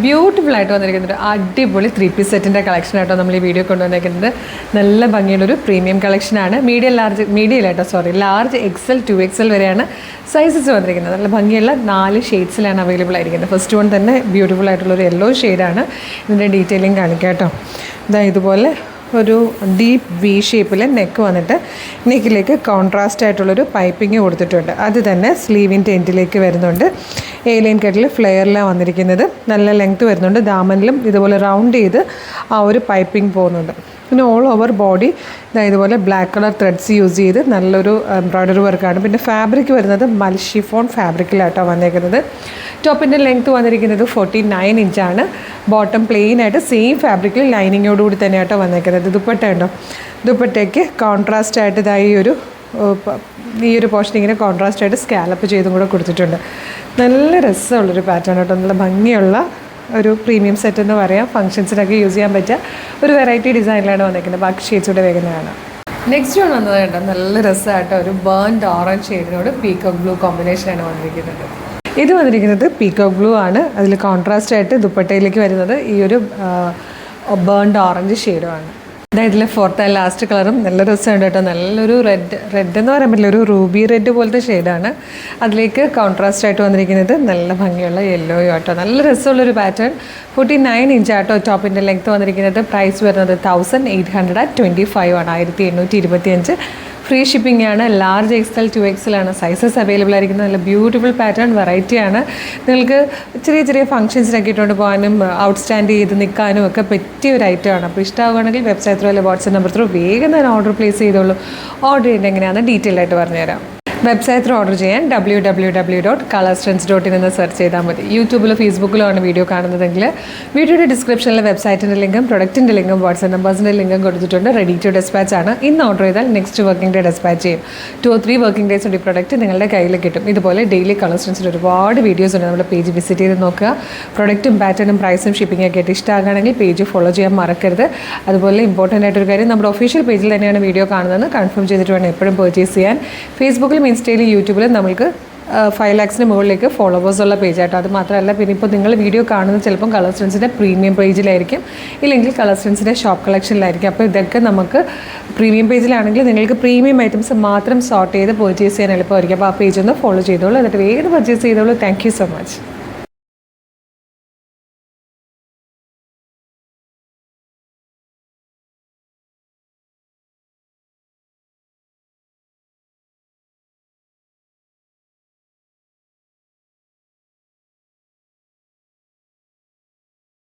Beautiful ആയിട്ട് വന്നിരിക്കുന്നത് അടിപൊളി 3-piece സെറ്റിൻ്റെ കളക്ഷൻ ആയിട്ടോ നമ്മൾ ഈ വീഡിയോ കൊണ്ടുവന്നിരിക്കുന്നത്. നല്ല ഭംഗിയുള്ളൊരു പ്രീമിയം കളക്ഷനാണ്. ലാർജ് XL 2XL വരെയാണ് സൈസസ് വന്നിരിക്കുന്നത്. നല്ല ഭംഗിയുള്ള 4 ഷെയ്ഡ്സിലാണ് അവൈലബിൾ ആയിരിക്കുന്നത്. ഫസ്റ്റ് വൺ തന്നെ ബ്യൂട്ടിഫുൾ ആയിട്ടുള്ളൊരു യെല്ലോ ഷെയ്ഡാണ്. ഇതിൻ്റെ ഡീറ്റെയിലിംഗ് കാണിക്കാം കേട്ടോ. ഇതുപോലെ ഒരു ഡീപ്പ് വി ഷേപ്പിൽ നെക്ക് വന്നിട്ട് നെക്കിലേക്ക് കോൺട്രാസ്റ്റ് ആയിട്ടുള്ളൊരു പൈപ്പിംഗ് കൊടുത്തിട്ടുണ്ട്. അത് തന്നെ സ്ലീവിൻ്റെ എൻഡിലേക്ക് വരുന്നുണ്ട്. ലൈൻ കട്ടിൽ ഫ്ലെയറിലാണ് വന്നിരിക്കുന്നത്. നല്ല ലെങ്ത്ത് വരുന്നുണ്ട്. ദാമനിലും ഇതുപോലെ റൗണ്ട് ചെയ്ത് ആ ഒരു പൈപ്പിംഗ് പോകുന്നുണ്ട്. പിന്നെ ഓൾ ഓവർ ബോഡി ഇതുപോലെ ബ്ലാക്ക് കളർ ത്രെഡ്സ് യൂസ് ചെയ്ത് നല്ലൊരു എംബ്രോയ്ഡറി വർക്കാണ്. പിന്നെ ഫാബ്രിക് വരുന്നത് മൽഷിഫോൺ ഫാബ്രിക്കിലായിട്ടോ വന്നേക്കുന്നത്. ടോപ്പിൻ്റെ ലെങ്ത്ത് വന്നിരിക്കുന്നത് 49 ഇഞ്ചാണ്. ബോട്ടം പ്ലെയിൻ ആയിട്ട് സെയിം ഫാബ്രിക്കിൽ ലൈനിങ്ങോടുകൂടി തന്നെയായിട്ടോ വന്നേക്കുന്നത്. ദുപ്പട്ട ഉണ്ടോ, ദുപ്പട്ടയ്ക്ക് കോൺട്രാസ്റ്റ് ആയിട്ട് ഈ ഒരു പോർഷൻ ഇങ്ങനെ കോൺട്രാസ്റ്റ് ആയിട്ട് സ്കാലപ്പ് ചെയ്തും കൂടെ കൊടുത്തിട്ടുണ്ട്. നല്ല രസമുള്ളൊരു പാറ്റേൺ കേട്ടോ. നല്ല ഭംഗിയുള്ള ഒരു പ്രീമിയം സെറ്റ് എന്ന് പറയാം. ഫംഗ്ഷൻസിനൊക്കെ യൂസ് ചെയ്യാൻ പറ്റിയ ഒരു വെറൈറ്റി ഡിസൈനിലാണ് വന്നിരിക്കുന്നത്. ബാക്കി ഷെയ്ഡ്സ് കൂടെ വേഗം. നെക്സ്റ്റ് വൺ വന്നത് കേട്ടോ, നല്ല രസമായിട്ട് ഒരു ബേൺഡ് ഓറഞ്ച് ഷെയ്ഡിനോട് പീകോക്ക് ബ്ലൂ കോമ്പിനേഷനാണ് വന്നിരിക്കുന്നത്. ഇത് വന്നിരിക്കുന്നത് പീകോക്ക് ബ്ലൂ ആണ്. അതിൽ കോൺട്രാസ്റ്റ് ആയിട്ട് ദുപ്പട്ടയിലേക്ക് വരുന്നത് ഈ ഒരു ബേൺഡ് ഓറഞ്ച് ഷെയ്ഡുമാണ്. ഇതിലെ ഫോർത്ത് ആൻഡ് ലാസ്റ്റ് കളറും നല്ല രസമുണ്ട് കേട്ടോ. നല്ലൊരു റെഡ് എന്ന് പറയാൻ പറ്റില്ല, ഒരു റൂബി റെഡ് പോലത്തെ ഷെയ്ഡാണ്. അതിലേക്ക് കോൺട്രാസ്റ്റ് ആയിട്ട് വന്നിരിക്കുന്നത് നല്ല ഭംഗിയുള്ള യെല്ലോയും ആട്ടോ. നല്ല രസമുള്ളൊരു പാറ്റേൺ. 49 ഇഞ്ച് ആട്ടോ ടോപ്പിൻ്റെ ലെങ്ത്ത് വന്നിരിക്കുന്നത്. പ്രൈസ് വരുന്നത് 1825 ആണ്. 1825. ഫ്രീ ഷിപ്പിംഗ് ആണ്. ലാർജ് XL 2XL ആണ് സൈസസ് അവൈലബിൾ ആയിരിക്കുന്നത്. നല്ല ബ്യൂട്ടിഫുൾ പാറ്റേൺ വെറൈറ്റിയാണ്. നിങ്ങൾക്ക് ചെറിയ ഫംഗ്ഷൻസിനൊക്കെ ഇട്ടുകൊണ്ട് പോകാനും ഔട്ട്സ്റ്റാൻഡ് ചെയ്ത് നിൽക്കാനും ഒക്കെ പറ്റിയ ഒരു ഐറ്റമാണ്. അപ്പോൾ ഇഷ്ടമാവുകയാണെങ്കിൽ വെബ്സൈറ്റ് ത്രൂ അല്ലെങ്കിൽ വാട്സ്ആപ്പ് നമ്പർ ത്രൂ വേഗം തന്നെ ഓർഡർ പ്ലേസ് ചെയ്തോളൂ. ഓർഡർ ചെയ്യേണ്ടത് എങ്ങനെയാണെന്ന് ഡീറ്റെയിൽ ആയിട്ട് പറഞ്ഞുതരാം. വെബ്സൈറ്റ് ത്രൂ ഓർഡർ ചെയ്യാൻ www.colorstrends.in എന്ന് സെർച്ച് ചെയ്താൽ മതി. യൂട്യൂബിലോ ഫേസ്ബുക്കിലോ ആണ് വീഡിയോ കാണുന്നതെങ്കിൽ വീഡിയോയുടെ ഡിസ്ക്രിപ്ഷനിലെ വെബ്സൈറ്റിൻ്റെ ലിങ്കും പ്രൊഡക്റ്റിൻ്റെ ലിങ്കും വാട്സ്ആപ്പ് നമ്പേഴ്സിൻ്റെ ലിങ്കും കൊടുത്തിട്ടുണ്ട്. റെഡി ടു ഡെസ്പാച്ച് ആണ്. ഇന്ന് ഓർഡർ ചെയ്താൽ നെക്സ്റ്റ് വർക്കിംഗ് ഡേ ഡെസ്പാച്ച് ചെയ്യും. 2 or 3 വർക്കിംഗ് ഡേയ്സ് ഈ പ്രൊഡക്റ്റ് നിങ്ങളുടെ കയ്യിൽ കിട്ടും. ഇതുപോലെ ഡെയിലി കളർസ്റ്റൻസിൽ ഒരുപാട് വീഡിയോസ് ഉണ്ട്. നമ്മുടെ പേജ് വിസിറ്റ് ചെയ്ത് നോക്കുക. പ്രൊഡക്റ്റും പാറ്റേണും പ്രൈസും ഷിപ്പിംഗ് ഒക്കെ ആയിട്ട് ഇഷ്ടമാകുകയാണെങ്കിൽ പേജ് ഫോളോ ചെയ്യാൻ മറക്കരുത്. അതുപോലെ ഇമ്പോർട്ടൻ്റ് ആയിട്ടൊരു കാര്യം, നമ്മുടെ ഒഫീഷ്യൽ പേജിൽ തന്നെയാണ് വീഡിയോ കാണുന്നതെന്ന് കൺഫേം ചെയ്തിട്ട് വേണം എപ്പോഴും പർച്ചേസ് ചെയ്യാൻ. ഫേസ്ബുക്കിലും ഇൻസ്റ്റയിലും യൂട്യൂബിലും നമുക്ക് 5 lakhs മുകളിലേക്ക് ഫോളോവേഴ്സ് ഉള്ള പേജായിട്ടോ. അത് മാത്രമല്ല, പിന്നെ ഇപ്പോൾ നിങ്ങൾ വീഡിയോ കാണുന്നത് ചിലപ്പം കളർസ്റ്റൻസിൻ്റെ പ്രീമിയം പേജിലായിരിക്കും, ഇല്ലെങ്കിൽ കളർസ്റ്റൻസിൻ്റെ ഷോപ്പ് കളക്ഷനിലായിരിക്കും. അപ്പോൾ ഇതൊക്കെ നമുക്ക് പ്രീമിയം പേജിലാണെങ്കിൽ നിങ്ങൾക്ക് പ്രീമിയം ഐറ്റംസ് മാത്രം സോർട്ട് ചെയ്ത് പർച്ചേസ് ചെയ്യാൻ എളുപ്പമായിരിക്കും. അപ്പോൾ ആ പേജ് ഒന്ന് ഫോളോ ചെയ്തോളൂ. എന്നിട്ട് വേഗം പർച്ചേസ് ചെയ്തോളൂ. Thank you so much.